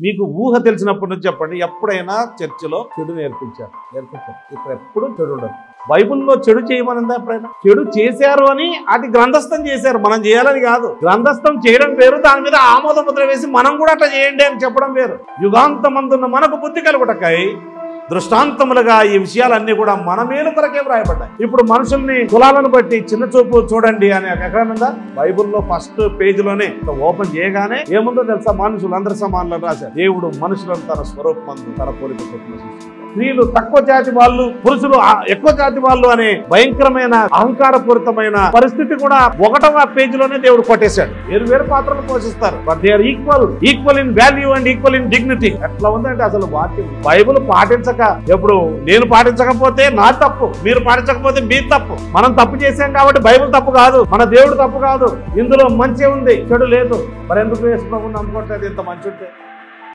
మీకు ఊహ తెలిసినప్పటి నుంచి చెప్పండి, ఎప్పుడైనా చర్చిలో చెడు నేర్పించారు? ఇక్కడ ఎప్పుడు చెడు ఉండదు. బైబిల్లో చెడు చేయమనిందా ఎప్పుడైనా? చెడు చేశారు అని అది గ్రంథస్థం చేశారు, మనం చేయాలని కాదు. గ్రంథస్థం చేయడం వేరు, దాని మీద ఆమోద ముద్ర వేసి మనం కూడా అట్లా చేయండి అని చెప్పడం వేరు. యుగాంతమందున్న మనకు బుద్ధి కలుగుటకై దృష్టాంతములుగా ఈ విషయాలన్నీ కూడా మన మేలు కొరకే వ్రాయబడ్డాయి. ఇప్పుడు మనుషుల్ని కులాలను బట్టి చిన్న చూపు చూడండి అని ఎక్కడుందా? బైబిల్లో ఫస్ట్ పేజీలోనే ఓపెన్ చేయగానే ఏముందో తెలుసా? మనుషులు అందరి సమానులను రాశారు. దేవుడు మనుషులను తన స్వరూపమందు తన పోలిక చొప్పున సృష్టించాడు. స్త్రీలు తక్కువ జాతి వాళ్ళు, పురుషులు ఎక్కువ జాతి వాళ్ళు అనే భయంకరమైన అహంకారపూరితమైన పరిస్థితి కూడా 1వ పేజీలోనే దేవుడు కొట్టేశాడు. వేరు పాత్రలు పోషిస్తారు, but they are equal in value and equal in dignity. ఎట్లా ఉందంటే అసలు వాక్యం బైబిల్ పాటించక, ఎప్పుడు నేను పాటించకపోతే నా తప్పు, మీరు పాటించకపోతే మీ తప్పు. మనం తప్పు చేశాం కాబట్టి బైబిల్ తప్పు కాదు, మన దేవుడు తప్పు కాదు. ఇందులో మంచి ఉంది, చెడు లేదు. మరి ఎందుకు యేసు ప్రభువుని నమ్ముకోవట్లేదు? ఇంత మంచి ఉంటే